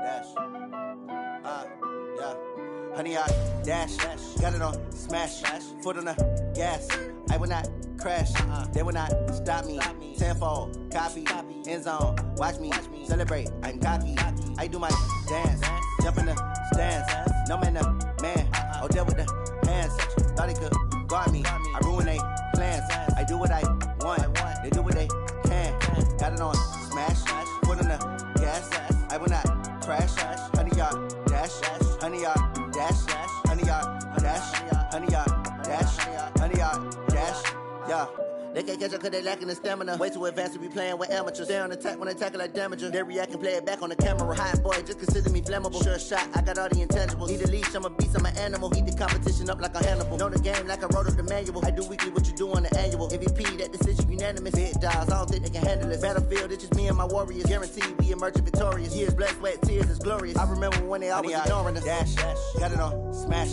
dash. Yeah. Honey, I dash. Got it on smash. Foot on the gas. I will not crash. They will not stop me. Tenfold, copy, end zone. Watch me celebrate. I'm cocky. I do my dance. Jump in the stands. No man, man. Oh, there with the hands. Thought he could guard me. I ruin they plans. I do what I want. They do what they can. Got it on smash. Foot on the gas. I will not crash. Honey, y'all dash. Honey, y'all dash. Honey, y'all dash. Honey, y'all dash. Honey, y'all dash. Yeah. They can't catch up cause they lacking the stamina. Way too advanced to be playing with amateurs. Stay on attack when they tackle like damager. They react and play it back on the camera. Hot boy, just consider me flammable. Sure shot, I got all the intangibles. Need a leash, I'm a beast, I'm an animal. Eat the competition up like a Hannibal. Know the game like I wrote up the manual. I do weekly what you do on the annual. MVP, that decision unanimous. Big dogs, I don't think they can handle it. Battlefield, it's just me and my warriors. Guaranteed we emerging victorious. Years, blood, sweat, tears, it's glorious. I remember when they always ignoring us. Dash, got it on smash.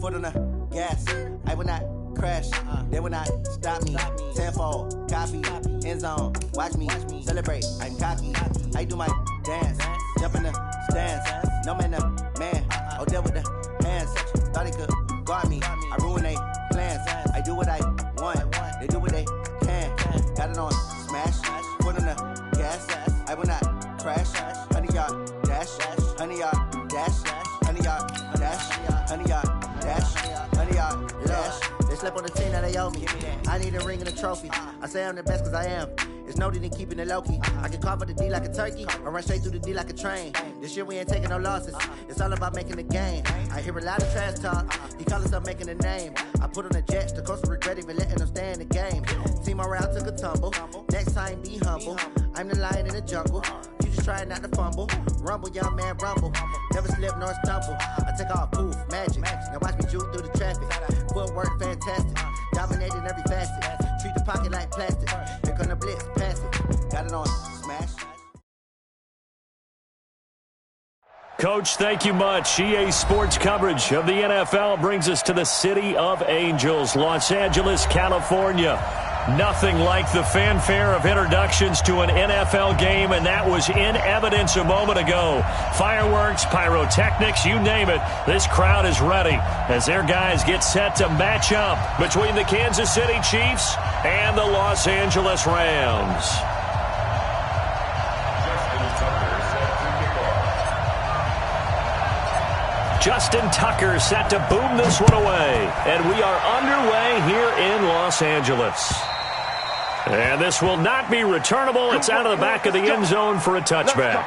Foot on the gas. I will not crash. They will not stop me. Tenfold, copy, end zone. Watch me celebrate. I'm cocky. I do my dance. Jump in the stands. No man, man. Oh, there with the hands. Thought he could guard me. I ruin they plans. I do what I want. They do what they can. Got it on smash. Foot on the gas. I will not crash. Honey, y'all dash. Honey, y'all dash. Honey, y'all dash. Honey, y'all dash. Honey, y'all dash. They slept on the team that they owe me. I need a ring and a trophy. I say I'm the best cause I am. It's no need in keeping it low-key. I can carve up the D like a turkey or run straight through the D like a train. This year we ain't taking no losses. It's all about making the game. I hear a lot of trash talk. He call himself making a name. I put on the Jets. The coach will regret even letting them stay in the game. Team morale took a tumble. Next time be humble. I'm the lion in the jungle. You just try not to fumble. Rumble, young man, rumble. Never slip nor stumble. I take off, poof, magic. Now watch me juke through the traffic. Footwork fantastic. Dominating every facet. Treat the pocket like plastic. Here come the blitz, pass it. Got it on smash. Coach, thank you much. EA Sports coverage of the NFL brings us to the City of Angels, Los Angeles, California. Nothing like the fanfare of introductions to an NFL game, and that was in evidence a moment ago. Fireworks, pyrotechnics, you name it. This crowd is ready as their guys get set to match up between the Kansas City Chiefs and the Los Angeles Rams. Justin Tucker set to boom this one away. And we are underway here in Los Angeles. And this will not be returnable. It's out of the back of the end zone for a touchback.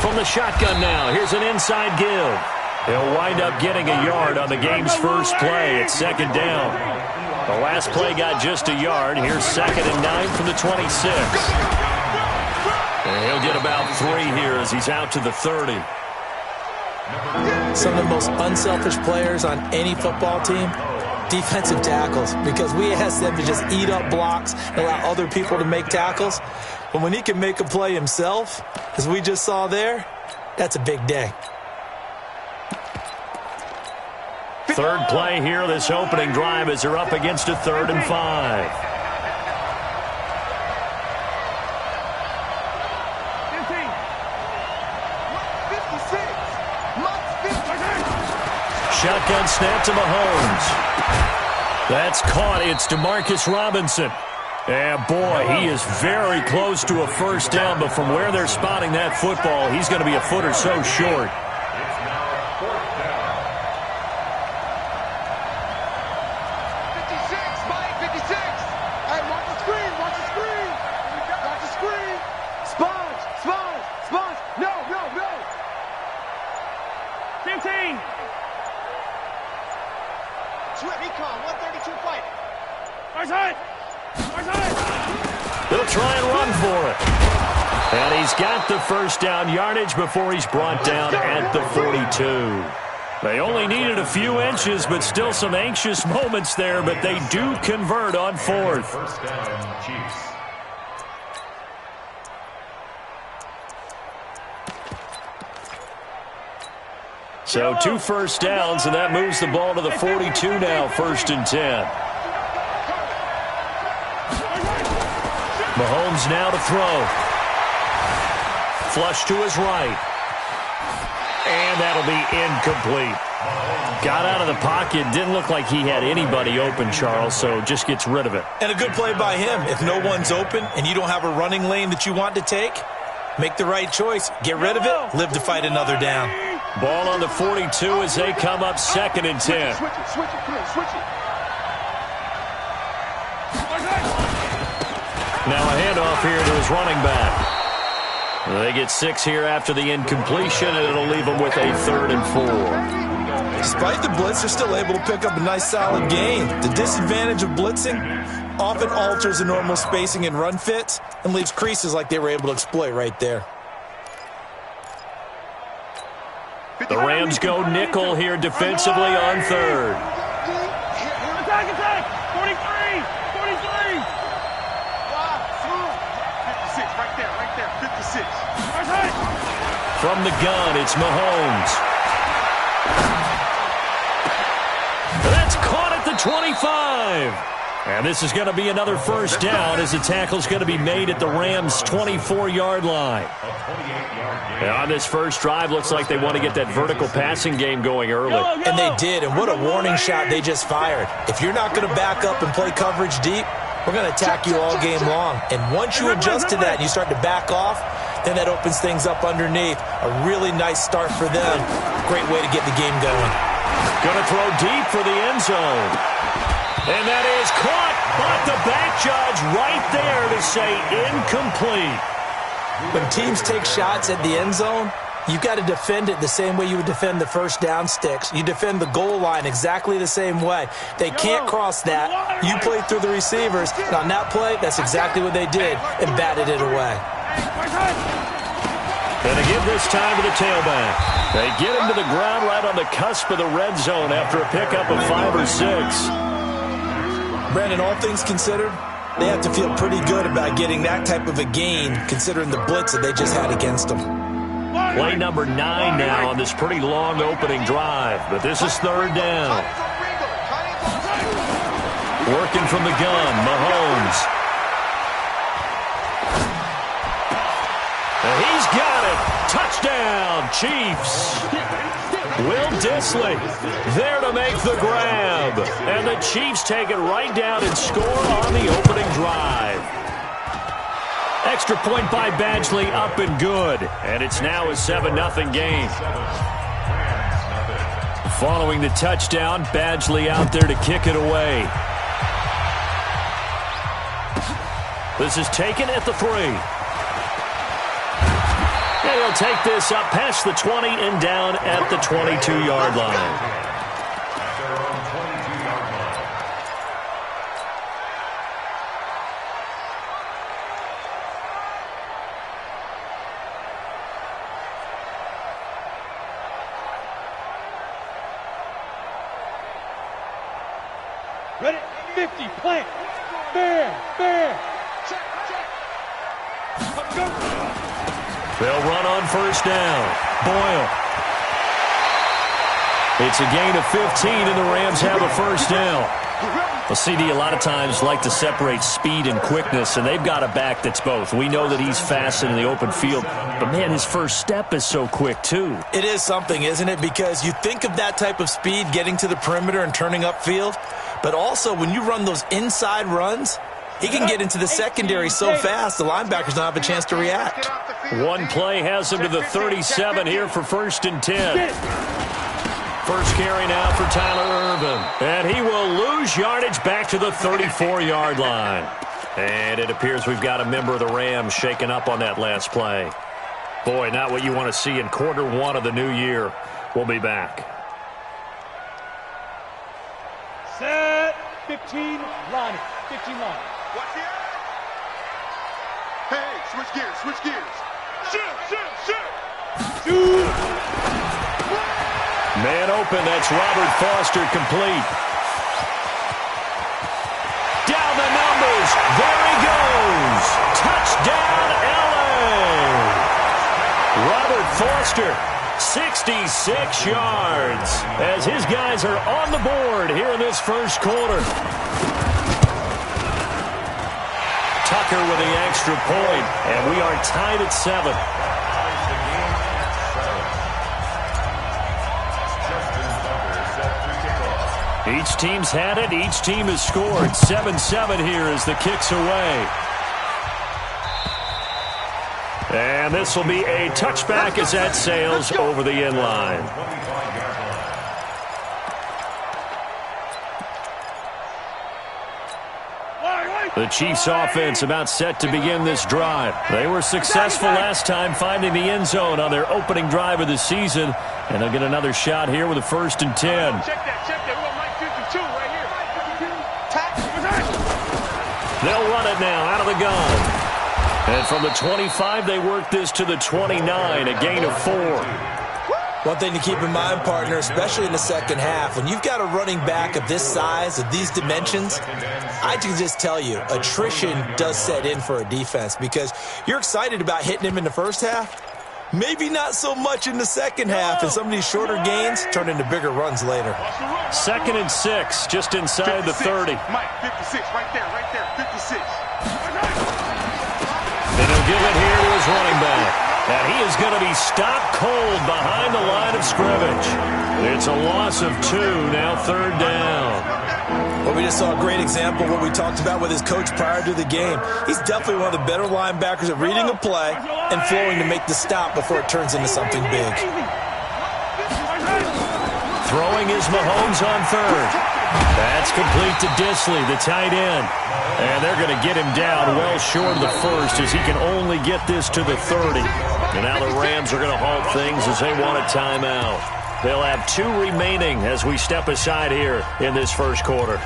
From the shotgun now, here's an inside give. He'll wind up getting a yard on the game's first play. It's second down. The last play got just a yard. Here's 2nd and 9 from the 26. And he'll get about 3 here as he's out to the 30. Some of the most unselfish players on any football team, defensive tackles, because we ask them to just eat up blocks and allow other people to make tackles. But when he can make a play himself, as we just saw there, that's a big day. Third play here, this opening drive, as they're up against a 3rd and 5. Shotgun snap to Mahomes. That's caught. It's Demarcus Robinson. And boy, he is very close to a first down, but from where they're spotting that football, he's going to be a foot or so short. They'll try and run for it. And he's got the first down yardage before he's brought down at the 42. They only needed a few inches, but still some anxious moments there, but they do convert on fourth. First down, Chiefs. So 2 first downs, and that moves the ball to the 42 now, 1st and 10. Mahomes now to throw. Flush to his right. And that'll be incomplete. Got out of the pocket. Didn't look like he had anybody open, Charles, so just gets rid of it. And a good play by him. If no one's open and you don't have a running lane that you want to take, make the right choice. Get rid of it. Live to fight another down. Ball on the 42 as they come up 2nd and 10. Switch it, come here, switch it. Now a handoff here to his running back. They get 6 here after the incompletion, and it'll leave them with a 3rd and 4. Despite the blitz, they're still able to pick up a nice solid gain. The disadvantage of blitzing often alters the normal spacing and run fits and leaves creases like they were able to exploit right there. The Rams go nickel here defensively on 3rd. Attack! 43! 43! 56, right there, 56. From the gun, it's Mahomes. That's caught at the 25. And this is going to be another first down as the tackle's going to be made at the Rams' 24-yard line. And on this first drive, looks like they want to get that vertical passing game going early. And they did, and what a warning shot they just fired. If you're not going to back up and play coverage deep, we're going to attack you all game long. And once you adjust to that and you start to back off, then that opens things up underneath. A really nice start for them. Great way to get the game going. Going to throw deep for the end zone. And that is caught, but the back judge right there to say incomplete. When teams take shots at the end zone, you've got to defend it the same way you would defend the first down sticks. You defend the goal line exactly the same way. They can't cross that. You play through the receivers. And on that play, that's exactly what they did and batted it away. Going to give this time to the tailback. They get him to the ground right on the cusp of the red zone after a pickup of 5 or 6. Brandon, all things considered, they have to feel pretty good about getting that type of a gain considering the blitz that they just had against them. Play number 9 now on this pretty long opening drive, but this is 3rd down. Working from the gun, Mahomes. And he's got it. Touchdown, Chiefs. Will Dissly there to make the grab. And the Chiefs take it right down and score on the opening drive. Extra point by Badgley, up and good. And it's now a 7-0 game. Following the touchdown, Badgley out there to kick it away. This is taken at the 3. And he'll take this up past the 20 and down at the 22-yard line. Ready? 50, plant. Bear. They'll run on first down. Boyle. It's a gain of 15, and the Rams have a first down. Well, CD a lot of times like to separate speed and quickness, and they've got a back that's both. We know that he's fast in the open field, but, man, his first step is so quick, too. It is something, isn't it? Because you think of that type of speed getting to the perimeter and turning upfield, but also when you run those inside runs, he can get into the secondary so fast the linebackers don't have a chance to react. One play has him to the 37 here for 1st and 10. First carry now for Tyler Ervin. And he will lose yardage back to the 34-yard line. And it appears we've got a member of the Rams shaken up on that last play. Boy, not what you want to see in quarter 1 of the new year. We'll be back. Set. 15, line it. 15 line. What's here? Hey, Switch gears, switch gears. Shoot. Man open, that's Robert Foster complete. Down the numbers, there he goes. Touchdown, LA. Robert Foster, 66 yards, as his guys are on the board here in this first quarter. Tucker with the extra point, and we are tied at 7. Each team's had it. Each team has scored. 7-7 here as the kick's away. And this will be a touchback as that sails over the end line. The Chiefs offense about set to begin this drive. They were successful last time finding the end zone on their opening drive of the season. And they'll get another shot here with a 1st and 10. Check that. We want Mike 52 right here. They'll run it now out of the gun. And from the 25, they work this to the 29, a gain of 4. One thing to keep in mind, partner, especially in the second half, when you've got a running back of this size, of these dimensions, I can just tell you, attrition does set in for a defense because you're excited about hitting him in the first half. Maybe not so much in the second half, and some of these shorter gains turn into bigger runs later. 2nd and 6, just inside 56. the 30. Mike, 56, right there, 56. And he'll give it here to his running back. And he is going to be stopped cold behind the line of scrimmage. It's a loss of 2, now 3rd down. Well, we just saw a great example of what we talked about with his coach prior to the game. He's definitely one of the better linebackers at reading a play and flowing to make the stop before it turns into something big. Throwing is Mahomes on 3rd. That's complete to Disley, the tight end. And they're going to get him down well short of the 1st as he can only get this to the 30. And now the Rams are going to halt things as they want a timeout. They'll have 2 remaining as we step aside here in this first quarter.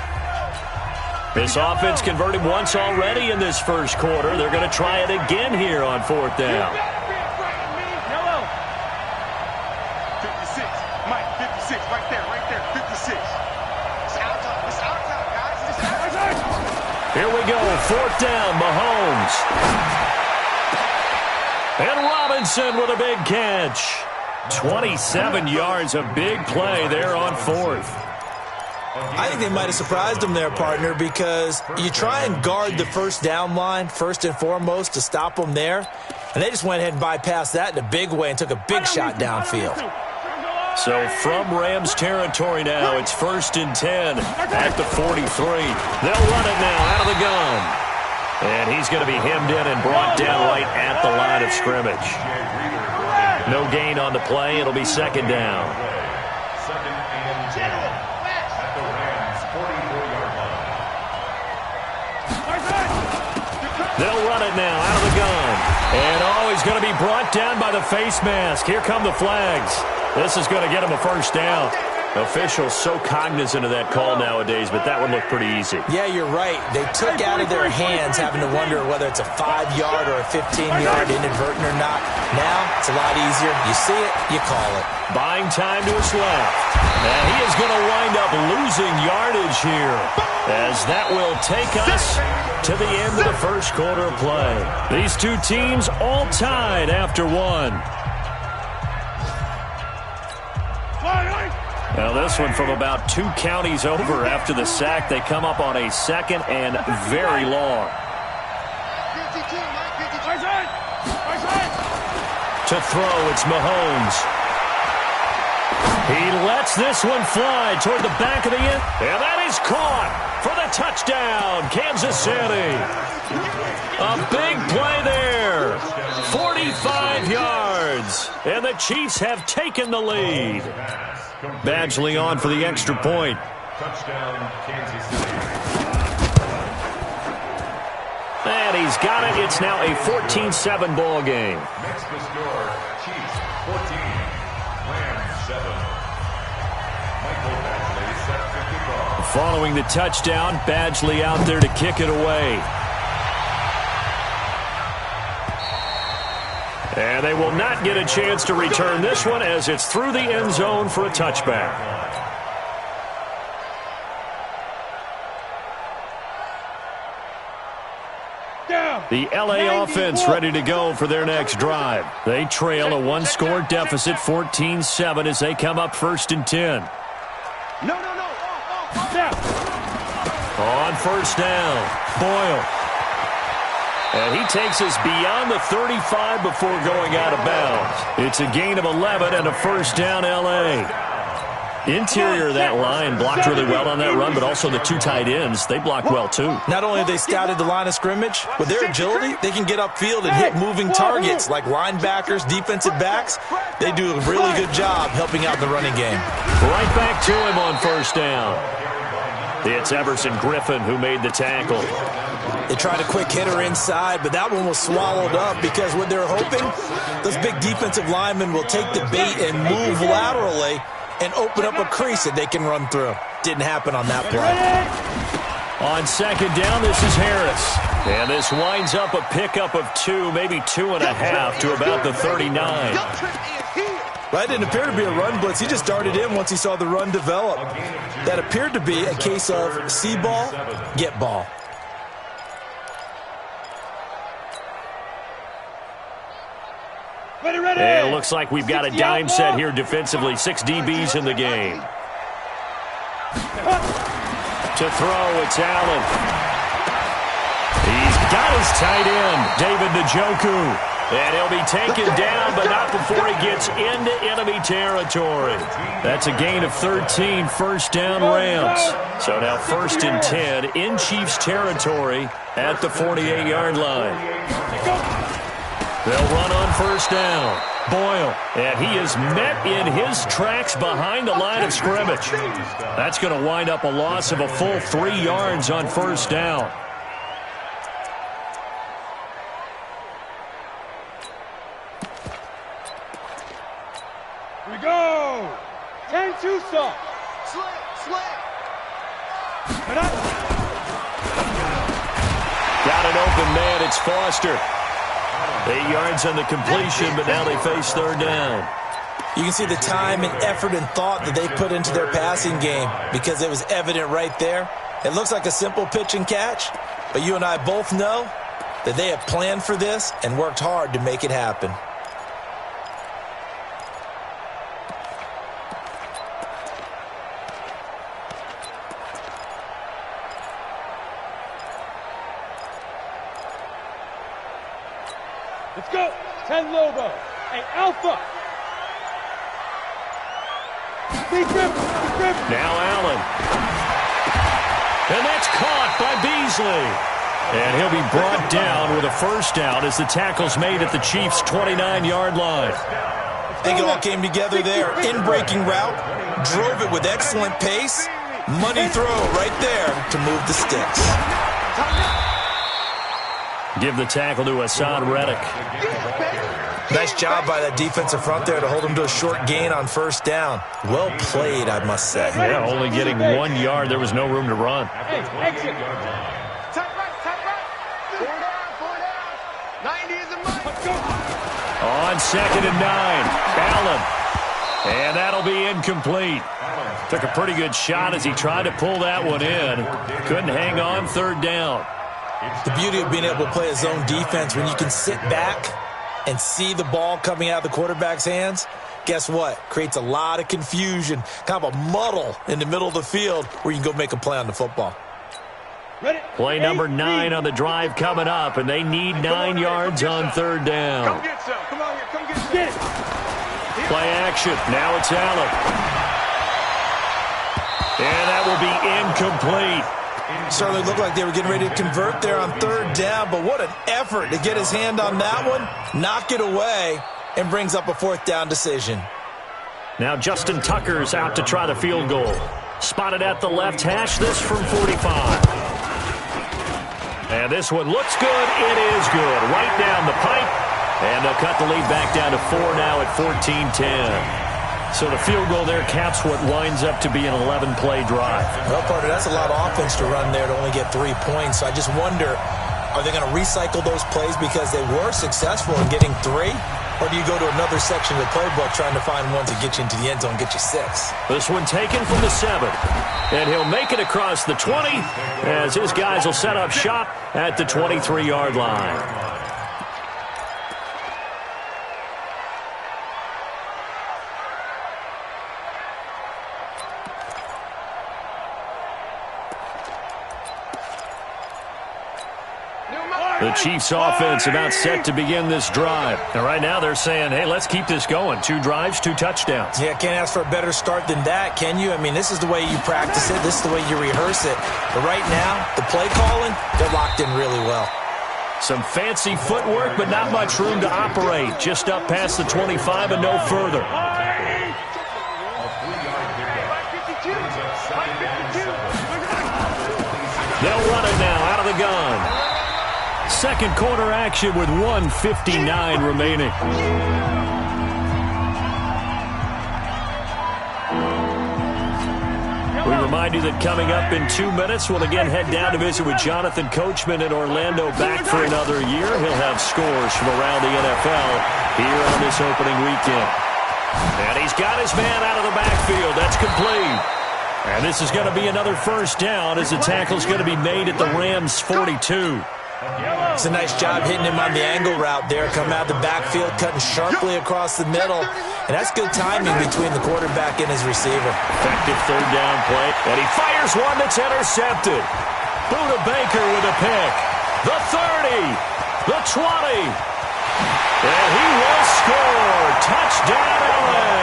This offense converted once already in this first quarter. They're going to try it again here on 4th down. 56, Mike, 56, right there, 56. It's out time, guys. It's out time. Here we go, 4th down, Mahomes. And Robinson with a big catch. 27 yards, a big play there on 4th. I think they might have surprised him there, partner, because you try and guard the first down line first and foremost to stop them there, and they just went ahead and bypassed that in a big way and took a big shot downfield. So from Rams territory now, it's 1st and 10 at the 43. They'll run it now out of the gun. And he's going to be hemmed in and brought down right at the line of scrimmage. No gain on the play. It'll be 2nd down. 2nd and 10 at the Rams 44-yard line. They'll run it now out of the gun. And he's going to be brought down by the face mask. Here come the flags. This is going to get him a 1st down. Officials so cognizant of that call nowadays, but that one looked pretty easy. Yeah, you're right. They took out of their hands having to wonder whether it's a 5-yard or a 15-yard inadvertent or not. Now, it's a lot easier. You see it, you call it. Buying time to his left. And he is going to wind up losing yardage here, as that will take us to the end of the first quarter of play. These two teams all tied after 1. Now this one from about 2 counties over after the sack. They come up on a 2nd and very long. To throw, it's Mahomes. He lets this one fly toward the back of the end. And that is caught for the touchdown, Kansas City. A big play there. 45 yards. And the Chiefs have taken the lead. Badgley on for the extra point. Touchdown, Kansas City. And he's got it. It's now a 14-7 ball game. Next to score, Chiefs 14, Rams 7. Michael Badgley set to kick off. Following the touchdown, Badgley out there to kick it away. And they will not get a chance to return this one as it's through the end zone for a touchback. The LA offense ready to go for their next drive. They trail a one-score deficit, 14-7, as they come up 1st and 10. No. On first down, Boyle. And he takes us beyond the 35 before going out of bounds. It's a gain of 11 and a first down, LA. Interior of that line blocked really well on that run, but also the two tight ends, they blocked well too. Not only have they scouted the line of scrimmage, with their agility, they can get upfield and hit moving targets like linebackers, defensive backs. They do a really good job helping out the running game. Right back to him on first down. It's Everson Griffin who made the tackle. They tried a quick hitter inside, but that one was swallowed up because what they're hoping, those big defensive linemen will take the bait and move laterally and open up a crease that they can run through. Didn't happen on that play. On second down, this is Harris. And this winds up a pickup of 2, maybe 2.5 to about the 39. That didn't appear to be a run blitz. He just darted in once he saw the run develop. That appeared to be a case of see ball, get ball. It looks like we've got a dime set here defensively. 6 DBs in the game. To throw, it's Allen. He's got his tight end, David Njoku. And he'll be taken down, but not before he gets into enemy territory. That's a gain of 13, first down Rams. So now 1st and 10 in Chiefs territory at the 48-yard line. They'll run on first down. Boyle, and he is met in his tracks behind the line of scrimmage. That's going to wind up a loss of a full 3 yards on first down. Here we go. 10-2 soft. Slant. Got an open man. It's Foster. 8 yards on the completion, but now they face third down. You can see the time and effort and thought that they put into their passing game because it was evident right there. It looks like a simple pitch and catch, but you and I both know that they have planned for this and worked hard to make it happen. Let's go. 10 Lobo. Hey, Alpha. Now Allen. And that's caught by Beasley. And he'll be brought down with a first down as the tackle's made at the Chiefs' 29-yard line. I think it all came together there. In-breaking route, drove it with excellent pace. Money throw right there to move the sticks. Give the tackle to Hassan Reddick. Nice job by that defensive front there to hold him to a short gain on first down. Well played, I must say. Yeah, only getting 1 yard. There was no room to run. Hey, exit. Tight right. 4 down. 90 is a mile. Let's go. On 2nd and 9, Allen. And that'll be incomplete. Took a pretty good shot as he tried to pull that one in. Couldn't hang on third down. The beauty of being able to play a zone defense when you can sit back and see the ball coming out of the quarterback's hands, guess what? Creates a lot of confusion, kind of a muddle in the middle of the field where you can go make a play on the football. Play number 9 on the drive coming up, and they need 9 yards on third down. Come get some. Come on here. Come get some. Play action. Now it's Allen. And that will be incomplete. Certainly looked like they were getting ready to convert there on third down, but what an effort to get his hand on that one, knock it away, and brings up a fourth down decision. Now Justin Tucker's out to try the field goal. Spotted at the left hash, this from 45. And this one looks good. It is good. Right down the pipe. And they'll cut the lead back down to 4 now at 14-10. So the field goal there caps what winds up to be an 11-play drive. Well, partner, that's a lot of offense to run there to only get 3 points. So I just wonder Are they going to recycle those plays because they were successful in getting 3? Or do you go to another section of the playbook trying to find one to get you into the end zone and get you 6? This one taken from the 7. And he'll make it across the 20 as his guys will set up shop at the 23-yard line. The Chiefs offense about set to begin this drive. And right now they're saying, hey, let's keep this going. 2 drives, 2 touchdowns. Yeah, can't ask for a better start than that, can you? I mean, this is the way you practice it. This is the way you rehearse it. But right now, the play calling, they're locked in really well. Some fancy footwork, but not much room to operate. Just up past the 25 and no further. They'll run it now out of the gun. Second quarter action with 1:59 remaining. We remind you that coming up in 2 minutes, we'll again head down to visit with Jonathan Coachman in Orlando, back for another year. He'll have scores from around the NFL here on this opening weekend. And he's got his man out of the backfield. That's complete. And this is going to be another first down as the tackle's going to be made at the Rams' 42. It's a nice job hitting him on the angle route there. Come out the backfield, cutting sharply across the middle. And that's good timing between the quarterback and his receiver. Effective third down play. And he fires one that's intercepted. Buda Baker with a pick. The 30. The 20. And he will score. Touchdown, LA.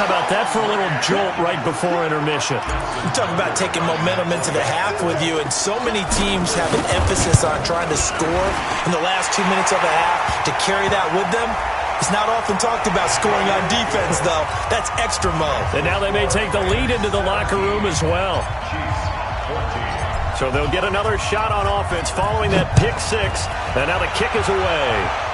How about that for a little jolt right before intermission? You talk about taking momentum into the half with you, and so many teams have an emphasis on trying to score in the last 2 minutes of a half to carry that with them. It's not often talked about scoring on defense, though. That's extra mode. And now they may take the lead into the locker room as well. So they'll get another shot on offense following that pick 6, and now the kick is away.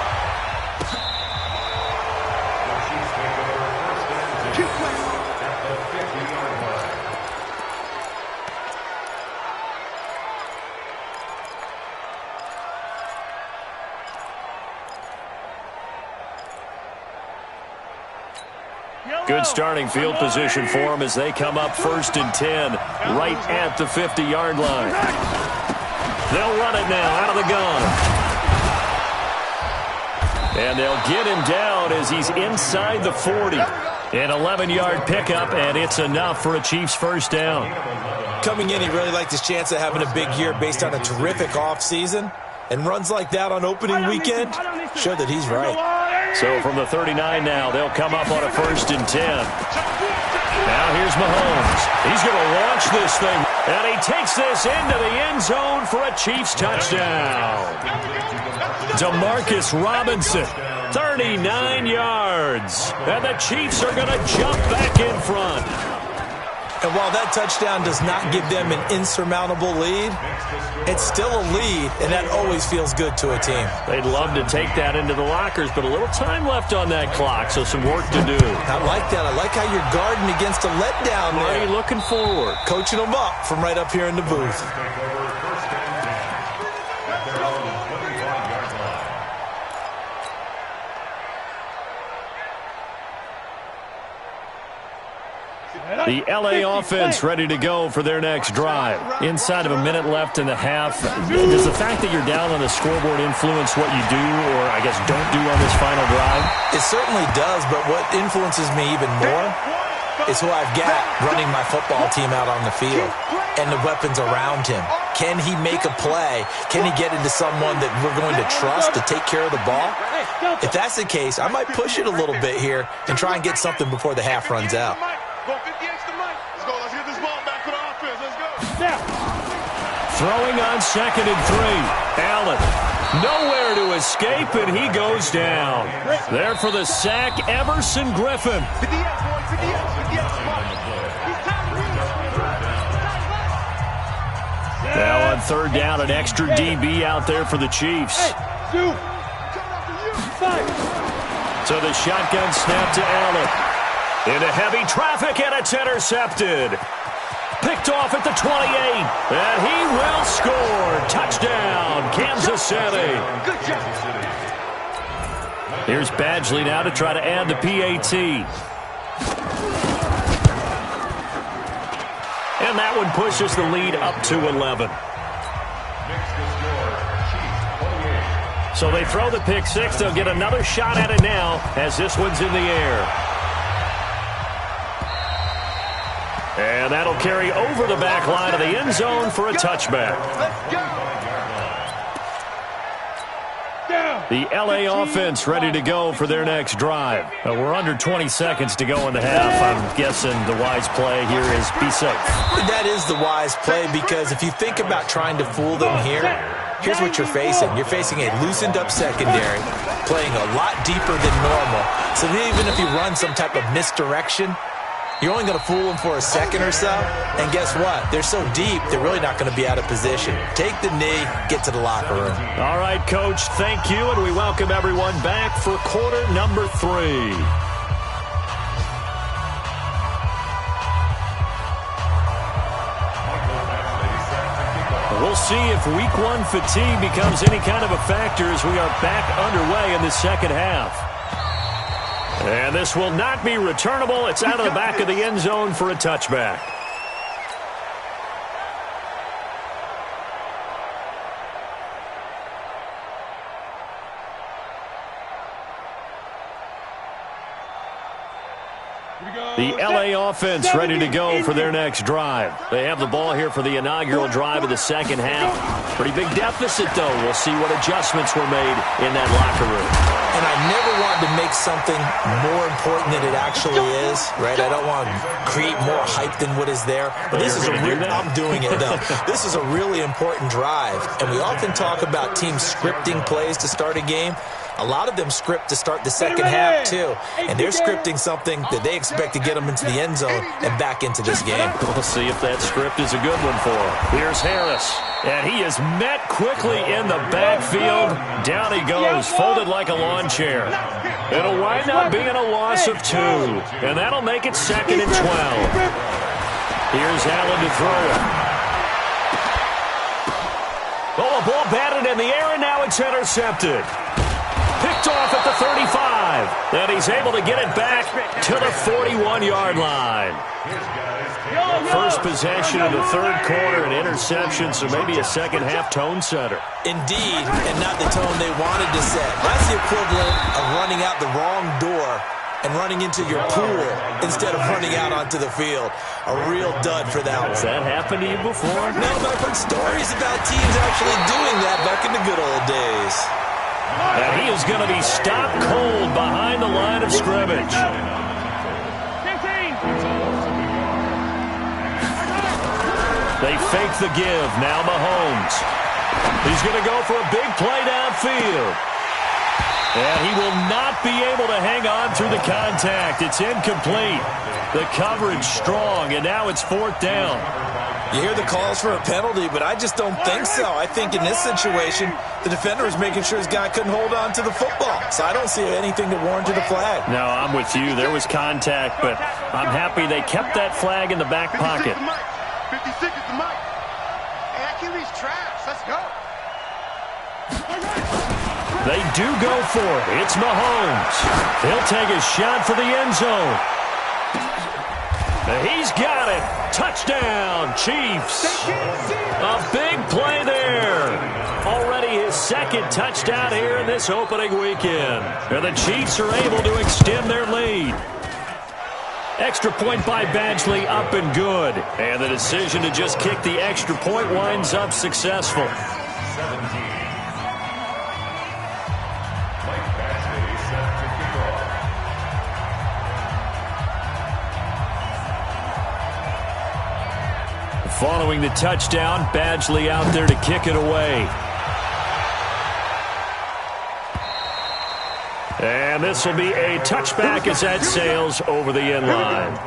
Good starting field position for them as they come up 1st and 10 right at the 50-yard line. They'll run it now out of the gun. And they'll get him down as he's inside the 40. An 11-yard pickup, and it's enough for a Chiefs first down. Coming in, he really liked his chance of having a big year based on a terrific offseason. And runs like that on opening weekend show that he's right. So from the 39 now, they'll come up on a 1st and 10. Now here's Mahomes. He's going to launch this thing. And he takes this into the end zone for a Chiefs touchdown. Demarcus Robinson, 39 yards. And the Chiefs are going to jump back in front. And while that touchdown does not give them an insurmountable lead, it's still a lead, and that always feels good to a team. They'd love to take that into the lockers, but a little time left on that clock, so some work to do. I like that. I like how you're guarding against a letdown there. Marty looking forward. Coaching them up from right up here in the booth. The L.A. offense ready to go for their next drive. Inside of a minute left in the half. Does the fact that you're down on the scoreboard influence what you do, or I guess don't do on this final drive? It certainly does, but what influences me even more is who I've got running my football team out on the field and the weapons around him. Can he make a play? Can he get into someone that we're going to trust to take care of the ball? If that's the case, I might push it a little bit here and try and get something before the half runs out. Throwing on 2nd and 3. Allen, nowhere to escape, and he goes down. There for the sack, Everson Griffin. Now on 3rd down, an extra DB out there for the Chiefs. So the shotgun snap to Allen. Into heavy traffic, and it's intercepted. Picked off at the 28. And he will score. Touchdown, Kansas City. Good job. Here's Badgley now to try to add the PAT. And that one pushes the lead up to 11. So they throw the pick six. They'll get another shot at it now as this one's in the air. And that'll carry over the back line of the end zone for a touchback. Let's go. The LA offense ready to go for their next drive. We're under 20 seconds to go in the half. I'm guessing the wise play here is be safe. That is the wise play, because if you think about trying to fool them here, here's what you're facing. You're facing a loosened up secondary, playing a lot deeper than normal. So even if you run some type of misdirection, you're only going to fool them for a second or so. And guess what? They're so deep, they're really not going to be out of position. Take the knee, get to the locker room. All right, Coach, thank you, and we welcome everyone back for quarter number 3. We'll see if week 1 fatigue becomes any kind of a factor as we are back underway in the second half. And this will not be returnable. It's out of the back of the end zone for a touchback. The LA offense ready to go for their next drive. They have the ball here for the inaugural drive of the second half. Pretty big deficit, though. We'll see what adjustments were made in that locker room. And I never want to make something more important than it actually is, right? I don't want to create more hype than what is there. But this is I'm doing it, though. This is a really important drive. And we often talk about teams scripting plays to start a game. A lot of them script to start the second half, too. And they're scripting something that they expect to get them into the end zone and back into this game. We'll see if that script is a good one for him. Here's Harris. And he is met quickly in the backfield. Down he goes, folded like a lawn chair. It'll wind up being a loss of 2. And that'll make it 2nd and 12. Here's Allen to throw it. Oh, a ball batted in the air, and now it's intercepted. Picked off at the 35. And he's able to get it back to the 41-yard line. First possession of the third quarter, an interception, so maybe a second-half tone setter. Indeed, and not the tone they wanted to set. That's the equivalent of running out the wrong door and running into your pool instead of running out onto the field. A real dud for that one. Has that happened to you before? No, but I've heard stories about teams actually doing that back in the good old days. And he is going to be stopped cold behind the line of scrimmage. They fake the give. Now Mahomes. He's going to go for a big play downfield. And he will not be able to hang on through the contact. It's incomplete. The coverage strong, and now it's 4th down. You hear the calls for a penalty, but I just don't think so. I think in this situation, the defender was making sure his guy couldn't hold on to the football. So I don't see anything that warranted a flag. No, I'm with you. There was contact, but I'm happy they kept that flag in the back pocket. 56 is the mic. Hey, that QB's trash. Let's go. They do go for it. It's Mahomes. He'll take a shot for the end zone. He's got it. Touchdown, Chiefs. A big play there. Already his 2nd touchdown here in this opening weekend. And the Chiefs are able to extend their lead. Extra point by Badgley, up and good. And the decision to just kick the extra point winds up successful. Following the touchdown, Badgley out there to kick it away. And this will be a touchback as that sails over the end line.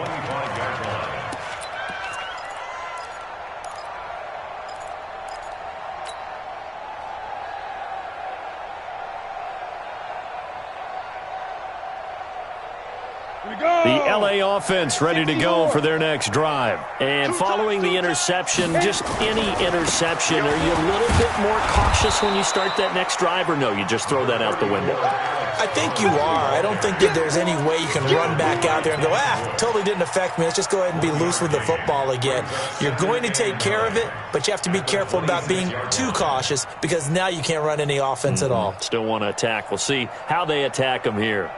The LA offense ready to go for their next drive. And following the interception, just any interception, are you a little bit more cautious when you start that next drive, or no, you just throw that out the window? I think you are. I don't think that there's any way you can run back out there and go, totally didn't affect me. Let's just go ahead and be loose with the football again. You're going to take care of it, but you have to be careful about being too cautious because now you can't run any offense at all. Still want to attack. We'll see how they attack them here.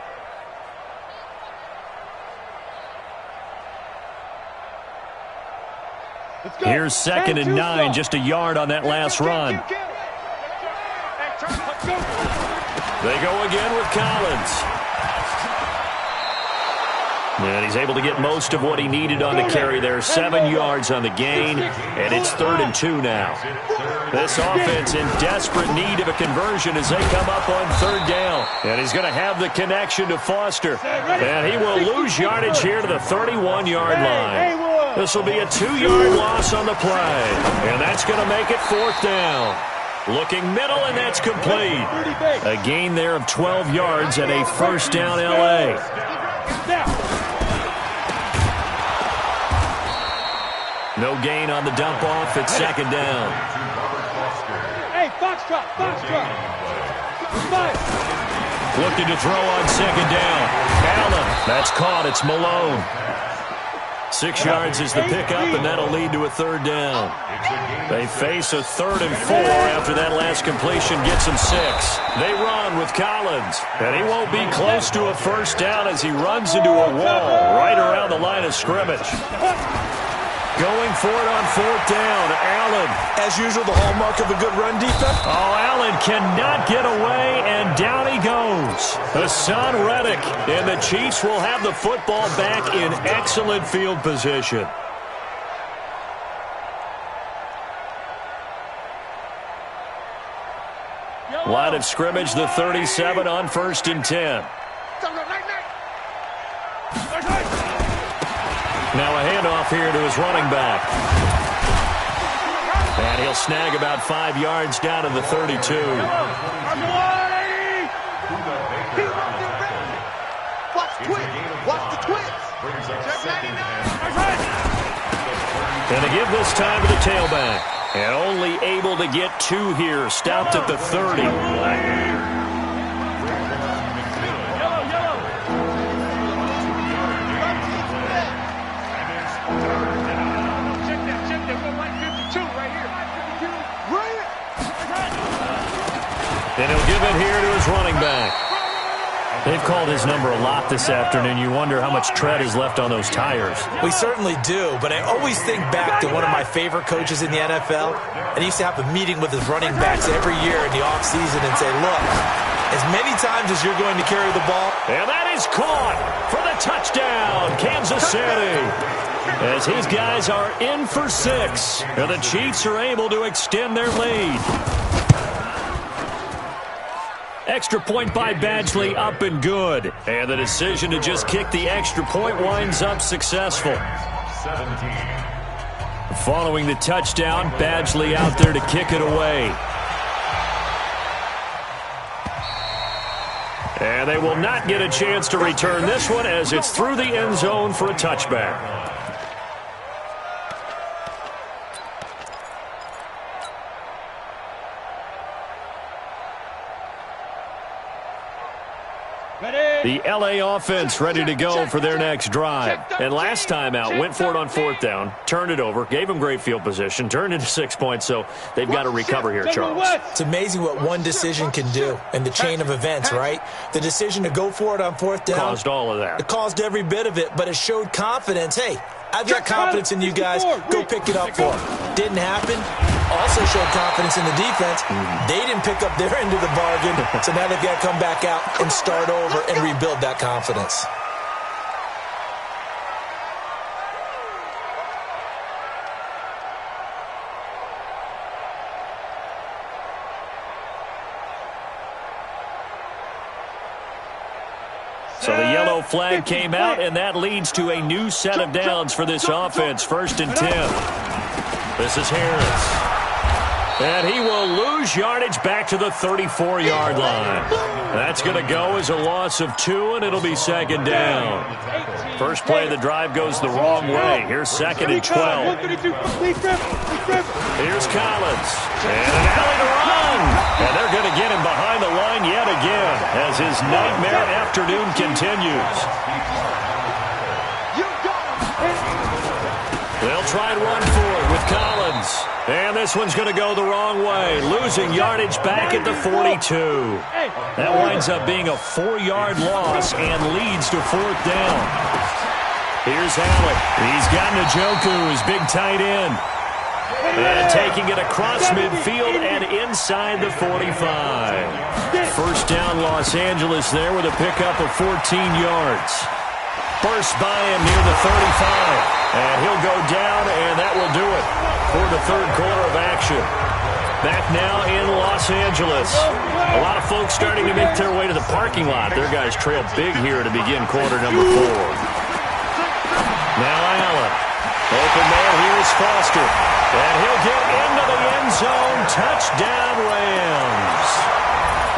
Here's 2nd and 9, just a yard on that last run. They go again with Collins. And he's able to get most of what he needed on the carry there. 7 yards on the gain, and it's 3rd and 2 now. This offense in desperate need of a conversion as they come up on 3rd down. And he's going to have the connection to Foster. And he will lose yardage here to the 31-yard line. This will be a 2-yard loss on the play. And that's going to make it 4th down. Looking middle, and that's complete. A gain there of 12 yards and a 1st down L.A. No gain on the dump off. It's 2nd down. Hey, Foxtrot. Looking to throw on 2nd down. Allen. That's caught. It's Malone. 6 yards is the pickup, and that'll lead to a 3rd down. They face a 3rd and 4 after that last completion gets them 6. They run with Collins, and he won't be close to a 1st down as he runs into a wall right around the line of scrimmage. Going for it on 4th down. Allen. As usual, the hallmark of a good run defense. Oh, Allen cannot get away, and down he goes. Hassan Reddick, and the Chiefs will have the football back in excellent field position. Line of scrimmage, the 37 on 1st and 10. Now a handoff here to his running back. And he'll snag about 5 yards down to the 32. Watch the twins. And to give this time to the tailback. And only able to get 2 here. Stopped at the 30. And he'll give it here to his running back. They've called his number a lot this afternoon. You wonder how much tread is left on those tires. We certainly do, but I always think back to one of my favorite coaches in the NFL, and he used to have a meeting with his running backs every year in the offseason and say, look, as many times as you're going to carry the ball. And that is caught for the touchdown, Kansas City. As his guys are in for 6, and the Chiefs are able to extend their lead. Extra point by Badgley, up and good. And the decision to just kick the extra point winds up successful. Following the touchdown, Badgley out there to kick it away. And they will not get a chance to return this one as it's through the end zone for a touchback. The L.A. offense ready to go for their next drive. And last time out, went for it on 4th down, turned it over, gave them great field position, turned into 6 points, so they've got to recover here, Charles. It's amazing what one decision can do in the chain of events, right? The decision to go for it on 4th down. Caused all of that. It caused every bit of it, but it showed confidence. Hey, I've got confidence in you guys. Go pick it up for them. Didn't happen. Also showed confidence in the defense. They didn't pick up their end of the bargain, so now they've got to come back out and start over and rebuild that confidence. So the yellow flag came out, and that leads to a new set of downs for this offense. 1st and 10. This is Harris. And he will lose yardage back to the 34-yard line. That's going to go as a loss of 2, and it'll be second down. First play of the drive goes the wrong way. Here's second and 12. Here's Collins. And an alley to run. And they're going to get him behind the line yet again as his nightmare afternoon continues. They'll try and run for it with Collins. And this one's going to go the wrong way, losing yardage back at the 42. That winds up being a 4-yard loss and leads to fourth down. Here's Allen. He's got Njoku, his big tight end. And taking it across midfield and inside the 45. First down, Los Angeles there with a pickup of 14 yards. Burst by him near the 35. And he'll go down, and that will do it for the third quarter of action. Back now in Los Angeles. A lot of folks starting to make their way to the parking lot. Their guys trail big here to begin quarter number 4. Now Allen. Open man, here's Foster. And he'll get into the end zone. Touchdown, Rams.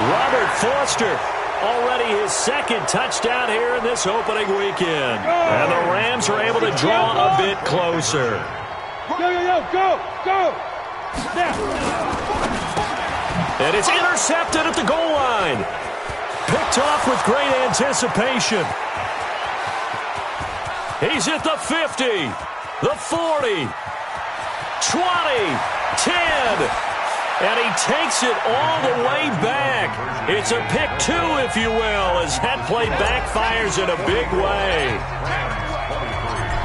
Robert Foster. Already his second touchdown here in this opening weekend. And the Rams are able to draw a bit closer. Go! And it's intercepted at the goal line. Picked off with great anticipation. He's at the 50, the 40, 20, 10. And he takes it all the way back. It's a pick 2, if you will, as that play backfires in a big way.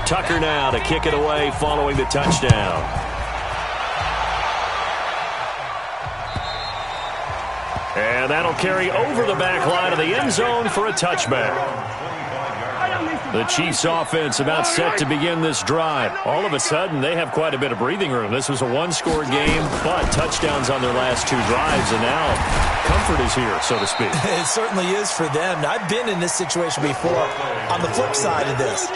Tucker now to kick it away following the touchdown. And that'll carry over the back line of the end zone for a touchback. The Chiefs offense about set to begin this drive. All of a sudden, they have quite a bit of breathing room. This was a one-score game, but touchdowns on their last 2 drives, and now comfort is here, so to speak. It certainly is for them. I've been in this situation before on the flip side of this.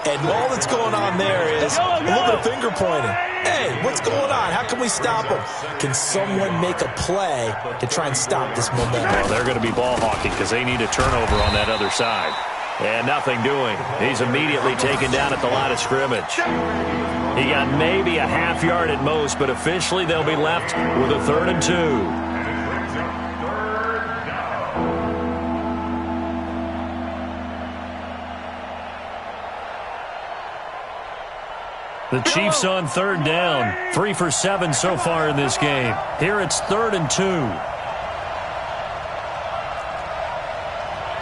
And all that's going on there is a little bit of finger pointing. Hey, what's going on? How can we stop them? Can someone make a play to try and stop this momentum? Well, they're going to be ball hawking because they need a turnover on that other side. And nothing doing. He's immediately taken down at the line of scrimmage. He got maybe a half yard at most, but officially they'll be left with a 3rd and 2. The Chiefs on 3rd down. 3 for 7 so far in this game. Here it's 3rd and 2.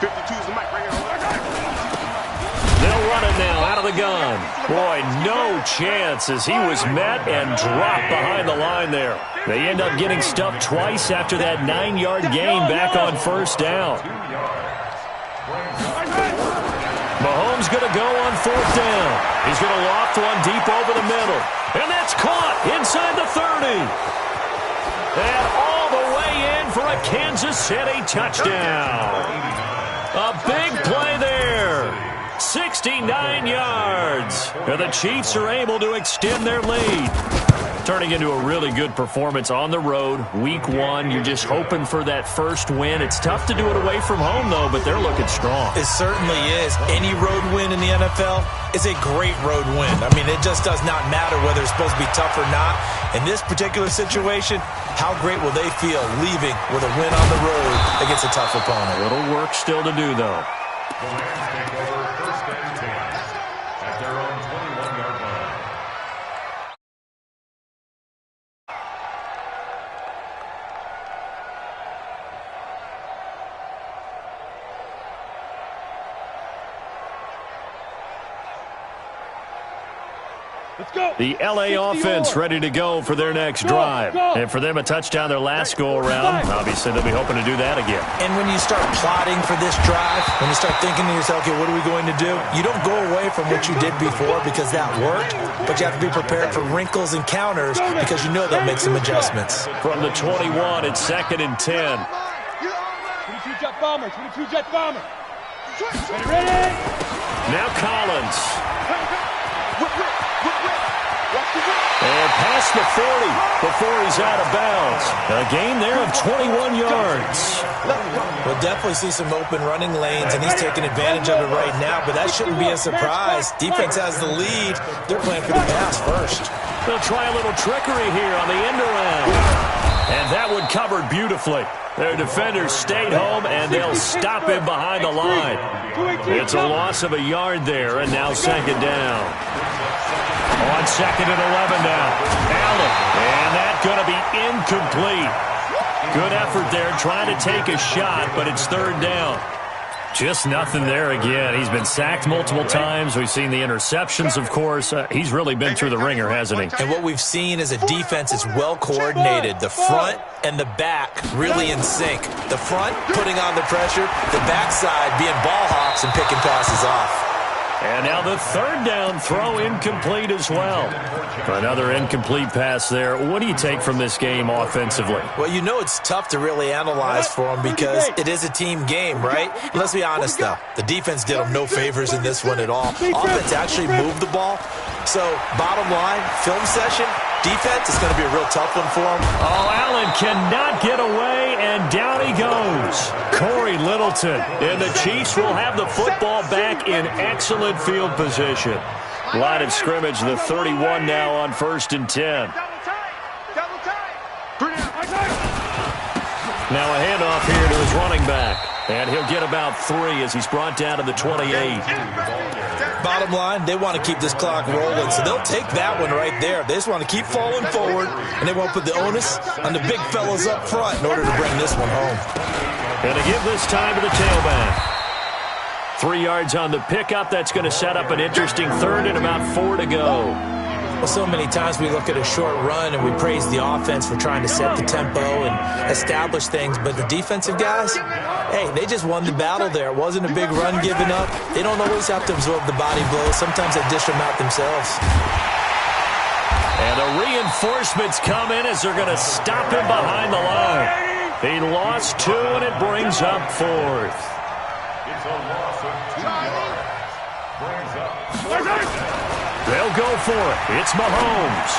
52's the mic right here. They'll run it now out of the gun. Boy, no chance as he was met and dropped behind the line there. They end up getting stuffed twice after that 9-yard gain back on 1st down. Mahomes going to go on 4th down. He's going to loft one deep over the middle. And that's caught inside the 30. And all the way in for a Kansas City touchdown. A big play there. 69 yards. And the Chiefs are able to extend their lead. Turning into a really good performance on the road. Week 1, you're just hoping for that first win. It's tough to do it away from home, though, but they're looking strong. It certainly is. Any road win in the NFL is a great road win. I mean, it just does not matter whether it's supposed to be tough or not. In this particular situation, how great will they feel leaving with a win on the road against a tough opponent? A little work still to do, though. The LA offense ready to go for their next drive. And for them, a touchdown their last go-around. Obviously, they'll be hoping to do that again. And when you start plotting for this drive, when you start thinking to yourself, okay, what are we going to do? You don't go away from what you did before because that worked, but you have to be prepared for wrinkles and counters because you know they'll make some adjustments. From the 21, it's 2nd and 10. 22 jet bomber, 22 jet bomber. Ready? Now Collins. And pass past the 40 before he's out of bounds. A gain there of 21 yards. We'll definitely see some open running lanes, and he's taking advantage of it right now, but that shouldn't be a surprise. Defense has the lead. They're playing for the pass first. They'll try a little trickery here on the end around. And that one covered beautifully. Their defenders stayed home, and they'll stop him behind the line. It's a loss of a yard there, and now second down. On second and 11 now. Allen, and that's going to be incomplete. Good effort there trying to take a shot, but it's third down. Just nothing there again. He's been sacked multiple times. We've seen the interceptions, of course. He's really been through the ringer, hasn't he? And what we've seen is a defense that's well coordinated. The front and the back really in sync. The front putting on the pressure, the backside being ball hawks and picking passes off. And now the third down throw incomplete as well. Another incomplete pass there. What do you take from this game offensively? Well, you know it's tough to really analyze for them because it is a team game, right? Let's be honest, though. The defense did them no favors in this one at all. Offense actually moved the ball. So, bottom line, film session, defense is going to be a real tough one for them. Oh, Allen cannot get away, and down he goes. Corey Littleton. And the Chiefs will have the football back in excellent field position. Line of scrimmage, the 31 now on 1st and 10. Now a handoff here to his running back. And he'll get about 3 as he's brought down to the 28. Bottom line, they want to keep this clock rolling, so they'll take that one right there. They just want to keep falling forward, and they won't put the onus on the big fellas up front in order to bring this one home. And to give this time to the tailback. 3 yards on the pickup. That's going to set up an interesting third and about 4 to go. Well, so many times we look at a short run and we praise the offense for trying to set the tempo and establish things, but the defensive guys, hey, they just won the battle there. It wasn't a big run given up. They don't always have to absorb the body blows. Sometimes they dish them out themselves. And the reinforcements come in as they're going to stop him behind the line. He lost 2, and it brings up 4th. They'll go for it. It's Mahomes.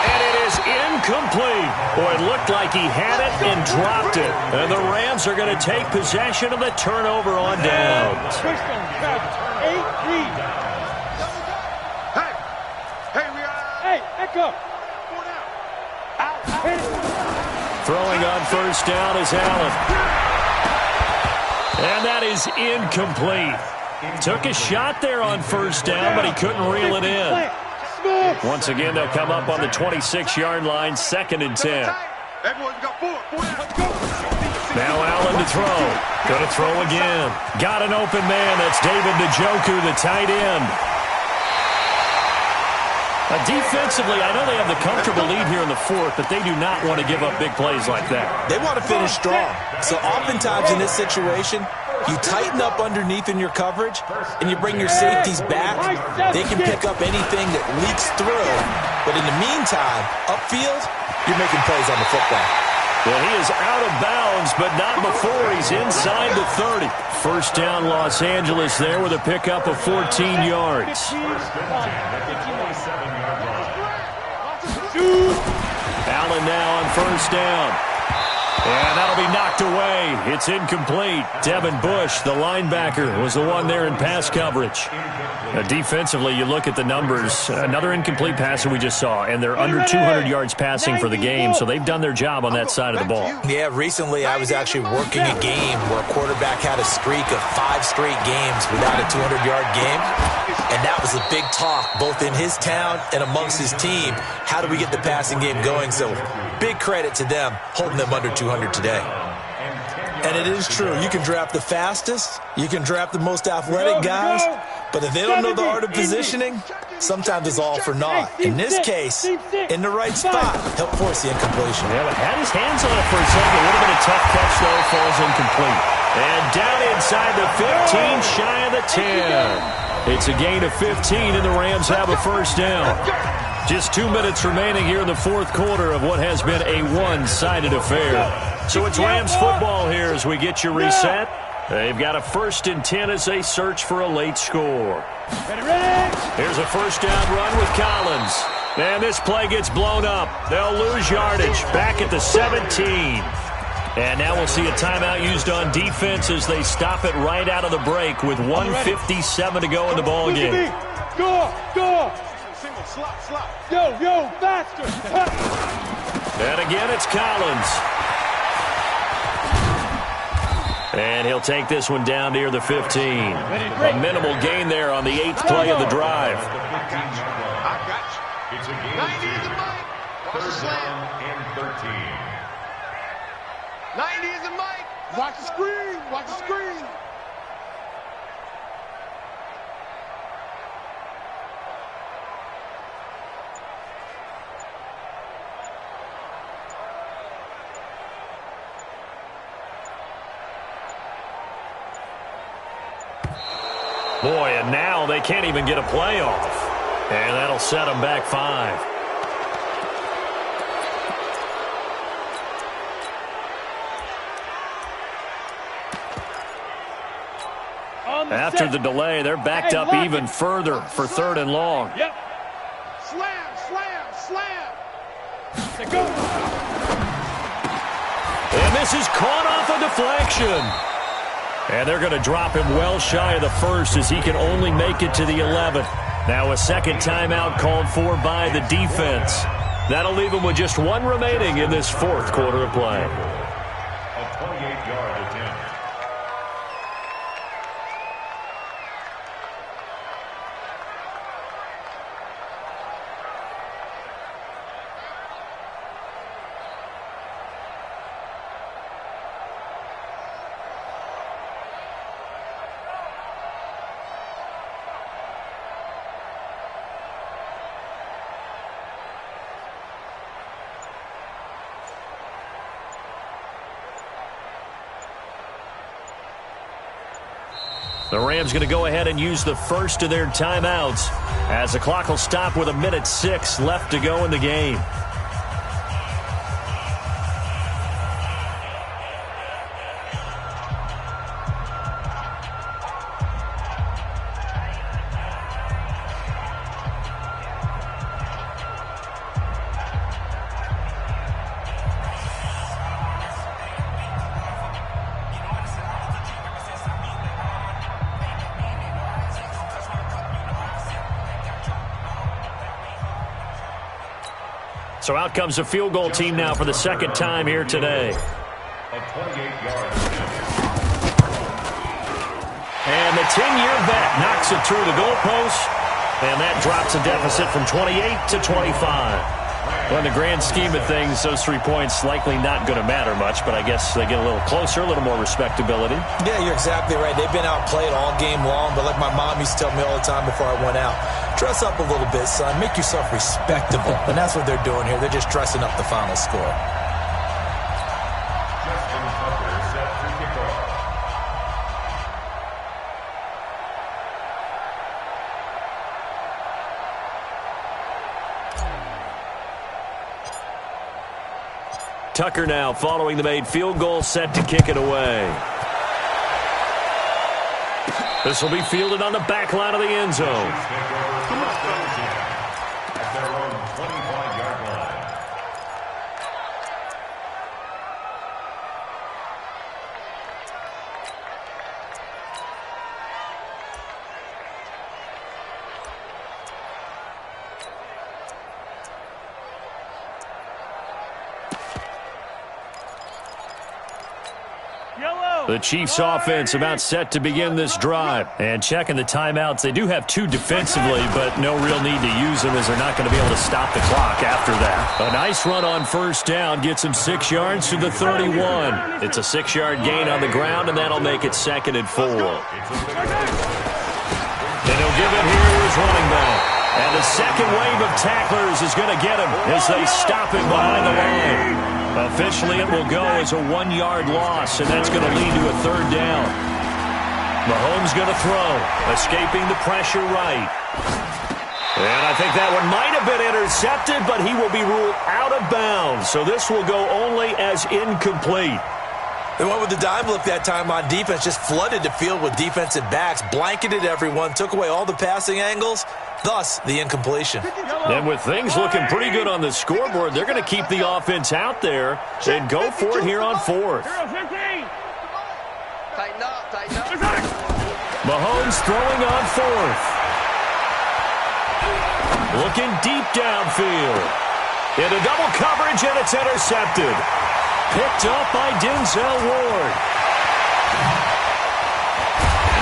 And it is incomplete. Boy, it looked like he had it and dropped it. And the Rams are going to take possession of the turnover on downs. Hey, back up. Throwing on 1st down is Allen. And that is incomplete. Took a shot there on 1st down, but he couldn't reel it in. Once again, they'll come up on the 26-yard line, 2nd and 10. Now Allen to throw. Going to throw again. Got an open man. That's David Njoku, the tight end. Defensively, I know they have the comfortable lead here in the 4th, but they do not want to give up big plays like that. They want to finish strong. So oftentimes in this situation, you tighten up underneath in your coverage, and you bring your safeties back. They can pick up anything that leaks through. But in the meantime, upfield, you're making plays on the football. Well, he is out of bounds, but not before he's inside the 30. 1st down, Los Angeles there with a pickup of 14 yards. Allen now on 1st down. And that'll be knocked away. It's incomplete. Devin Bush, the linebacker, was the one there in pass coverage. Defensively, you look at the numbers. Another incomplete pass that we just saw, and they're under 200 yards passing for the game, so they've done their job on that side of the ball. Yeah, recently I was actually working a game where a quarterback had a streak of 5 straight games without a 200-yard game, and that was a big talk both in his town and amongst his team. How do we get the passing game going? So big credit to them holding them under 200 today. And it is true. You can draft the fastest. You can draft the most athletic guys. But if they don't know the art of positioning, sometimes it's all for naught. In this case, in the right spot, help force the incompletion. Yeah, but had his hands on it for a second. Would have been a tough catch, though. Falls incomplete. And down inside the 15, shy of the 10. It's a gain of 15, and the Rams have a 1st down. Just 2 minutes remaining here in the 4th quarter of what has been a one-sided affair. So it's Rams football here as we get you reset. They've got a 1st and 10 as they search for a late score. Here's a 1st down run with Collins. And this play gets blown up. They'll lose yardage. Back at the 17. And now we'll see a timeout used on defense as they stop it right out of the break with 1:57 to go in the ball game. Go! Single, slot. Yo, faster! And again, it's Collins. And he'll take this one down near the 15. A minimal gain there on the 8th play of the drive. I got you. It's a game 90 is the mic. Watch the slam. and 13. 90 is the mic. Watch the screen. Watch the screen. Boy, and now they can't even get a play off. And that'll set them back 5. After the delay, they're backed up even further for 3rd and long. Yep. Slam. Go. And this is caught off a deflection. And they're going to drop him well shy of the 1st as he can only make it to the 11th. Now a second timeout called for by the defense. That'll leave him with just 1 remaining in this 4th quarter of play. A 28-yard attempt. The Rams going to go ahead and use the first of their timeouts as the clock will stop with 1:06 left to go in the game. So out comes the field goal team now for the 2nd time here today. A 28-yard And the 10-year vet knocks it through the goalpost, and that drops a deficit from 28 to 25. Well, in the grand scheme of things, those 3 points likely not going to matter much, but I guess they get a little closer, a little more respectability. Yeah, you're exactly right. They've been outplayed all game long, but like my mom used to tell me all the time before I went out, dress up a little bit, son. Make yourself respectable. And that's what they're doing here. They're just dressing up the final score. Tucker now following the made field goal, set to kick it away. This will be fielded on the back line of the end zone. At their own 25-yard line. The Chiefs offense about set to begin this drive. And checking the timeouts, they do have 2 defensively, but no real need to use them as they're not going to be able to stop the clock after that. A nice run on 1st down gets him 6 yards to the 31. It's a 6-yard gain on the ground, and that'll make it 2nd and 4. And he'll give it here to his running back. And the second wave of tacklers is going to get him as they stop him behind the line. Officially, it will go as a 1-yard loss, and that's going to lead to a 3rd down. Mahomes going to throw, escaping the pressure right. And I think that one might have been intercepted, but he will be ruled out of bounds. So this will go only as incomplete. They went with the dime look that time on defense, just flooded the field with defensive backs, blanketed everyone, took away all the passing angles. thus the incompletion. And with things looking pretty good on the scoreboard, they're going to keep the offense out there and go for it here on fourth. Tighten up, tighten up. Mahomes throwing on fourth. Looking deep downfield. Into double coverage, and it's intercepted. Picked up by Denzel Ward.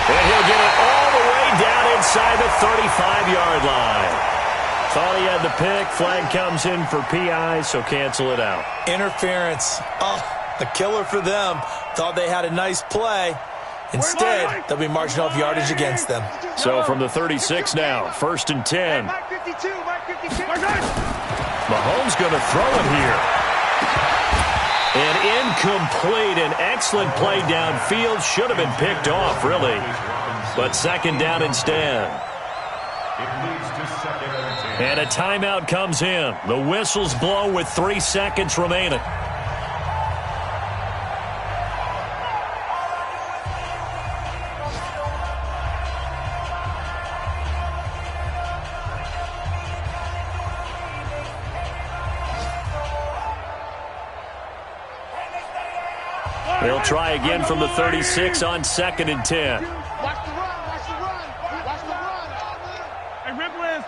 And he'll get it all the way down inside the 35-yard line. Thought he had the pick. Flag comes in for PI, so cancel it out. Interference. Oh, a killer for them. Thought they had a nice play. Instead, they'll be marching off yardage against them. So from the 36 now, 1st and 10. Mahomes going to throw it here. And incomplete. An excellent play downfield. Should have been picked off, really. But second down instead. And a timeout comes in. The whistles blow with 3 seconds remaining. They'll try again from the 36 on 2nd and 10. Watch the run, watch the run, watch the run. Hey, Ripley.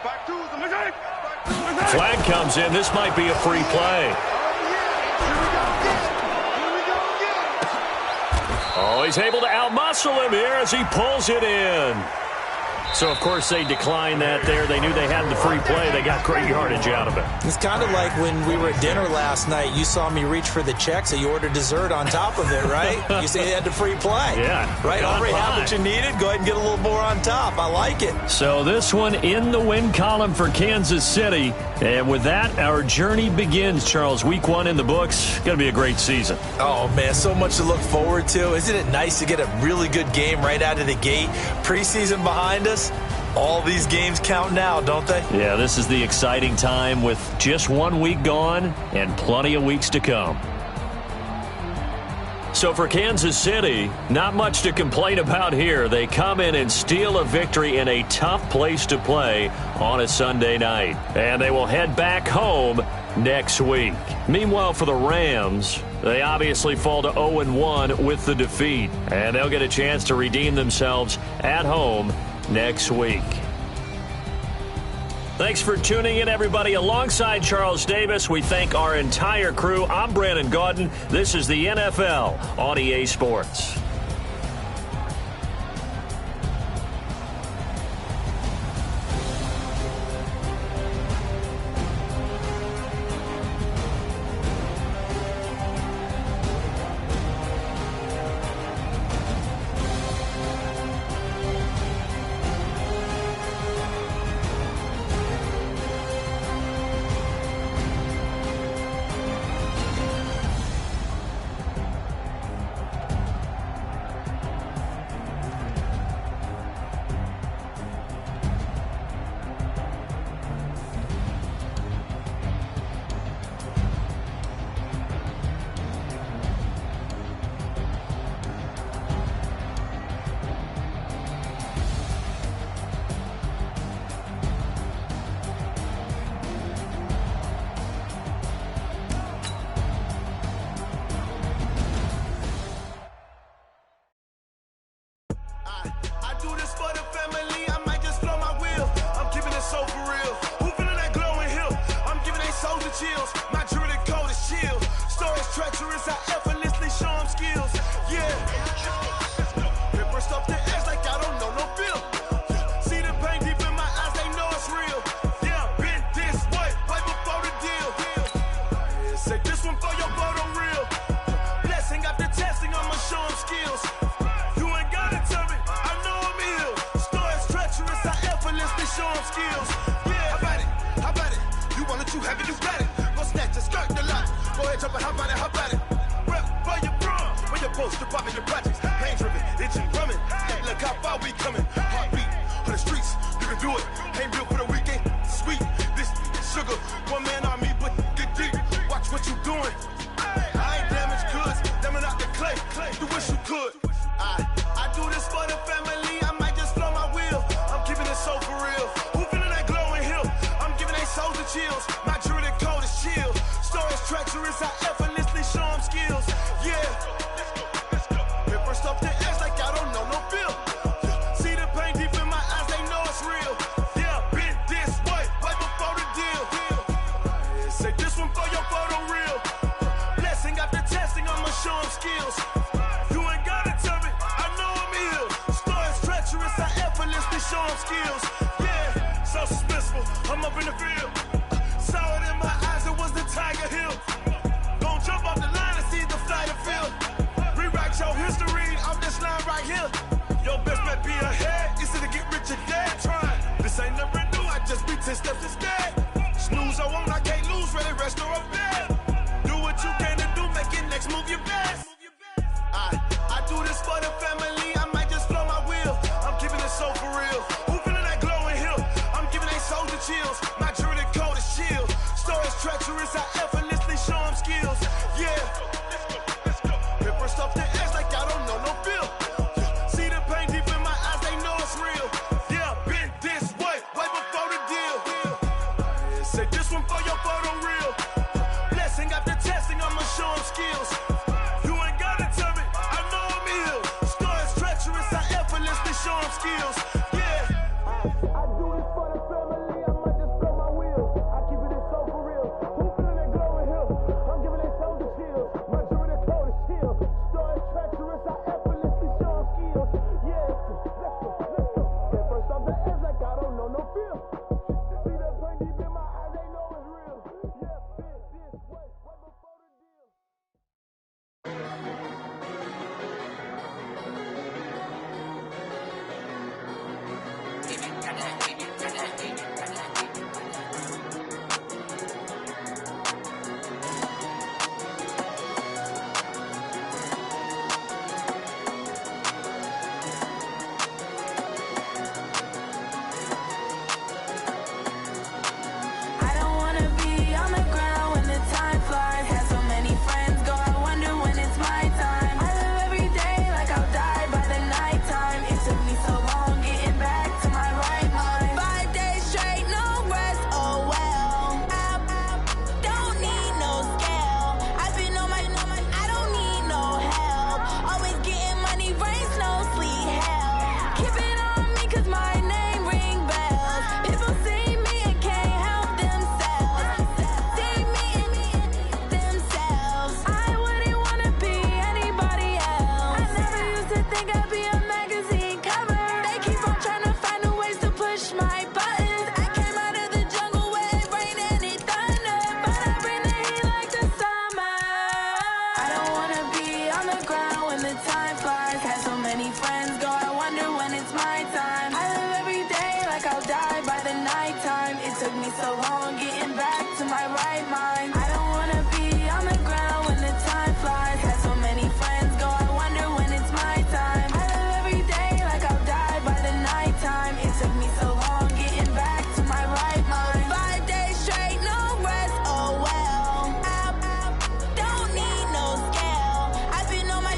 Back to the Flag comes in. This might be a free play. Oh, he's able to outmuscle him here as he pulls it in. So, of course, they declined that there. They knew they had the free play. They got great yardage out of it. It's kind of like when we were at dinner last night. You saw me reach for the check, so you ordered dessert on top of it, right? You say you had the free play. Yeah. Right? Already have what you needed. Go ahead and get a little more on top. I like it. So this one in the win column for Kansas City. And with that, our journey begins, Charles. Week 1 in the books. Going to be a great season. Oh, man, so much to look forward to. Isn't it nice to get a really good game right out of the gate? Preseason behind us. All these games count now, don't they? Yeah, this is the exciting time with just 1 week gone and plenty of weeks to come. So for Kansas City, not much to complain about here. They come in and steal a victory in a tough place to play on a Sunday night. And they will head back home next week. Meanwhile, for the Rams, they obviously fall to 0-1 with the defeat. And they'll get a chance to redeem themselves at home next week. Thanks for tuning in, everybody. Alongside Charles Davis, we thank our entire crew. I'm Brandon Gaudin. This is the NFL on EA Sports. treacherous, I effortlessly show them skills. Yeah. Let's go. Hit first off the edge like I don't know no feel. See the pain deep in my eyes, they know it's real. Yeah, been this way, right before the deal. Say this one for your photo reel. Blessing after testing, I'ma show them skills. You ain't gotta tell me, I know I'm ill. Stories treacherous, I effortlessly show them skills. Yeah, so suspenseful, I'm up in the field. Saw it in my eyes, it was the Tiger Hill. Don't jump off the line and see the flight of field. Rewrite your history off this line right here. Your best bet be ahead, easy to get rich or dead. Try, this ain't never new, I just be 10 steps instead. Snooze, I won't, I can't lose, ready, rest or a bed. Do what you can to do, make it next move your best. I do this for the family, I might just flow my wheel. I'm keeping it so for real. Who feeling that glowing hill? I'm giving they souls the chills. My jewelry coat is shield. Stories treacherous, I effortlessly show them skills. Yeah. Let's go. Hit first off the edge like I don't know no feel. See the pain deep in my eyes, they know it's real. Yeah, been this way, right before the deal. Say this one for your photo reel. Blessing after testing, I'ma show them skills. You ain't gotta tell me, I know I'm ill. Stories treacherous, I effortlessly show them skills. Yeah. I do this for the family, I might just blow my wheel. I keep it so for real. Who feeling that glowing hill? I'm giving they souls the chills. My jewelry coat is shield. Stories treacherous, I effortlessly show them skills. Yeah, let's go. Hit first off the edge like I don't know no feel. See that pain deep in my eyes, they know it's real. Yeah, been this way, right before the deal. I don't wanna be on the ground when the time flies. Had so many friends go, I wonder when it's my time. I live every day like I'll die by the nighttime. It took me so long getting back to my right mind. 5 days straight, no rest, oh well. I don't need no scale. I've been on my, I don't need no help. Always getting money, rain, snow, sleet, hell. Keep it on me 'cause my name ring bells. People see me and can't help themselves. See me and themselves. I wouldn't wanna be anybody else. I never used to think I'd be a magazine cover. They keep on trying to find new ways to push my buttons. I came out of the jungle where it rained and it thundered, but I bring the heat like the summer. I don't wanna be on the ground when the time flies. Had so many friends go, I wonder when it's my time. I live every day like I'll die by the nighttime. It took me so long getting back to my right mind. I don't wanna be on the ground when the time flies. Had so many friends go, I wonder when it's my time. I live every day like I'll die by the nighttime. It took me so long getting back to my right mind. 5 days straight, no rest, oh well. I don't need no scale. I've been on my,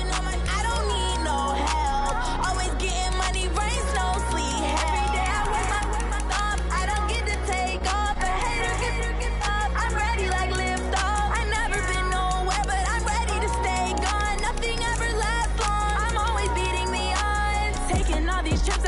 I don't need no help. Always getting money, rain, snow, sleet, hell. Every day I work my thumb, I don't get to take off. A hater get up, I'm ready like lift off. I never been nowhere, but I'm ready to stay gone. Nothing ever lasts long, I'm always beating the odds. Taking all these trips,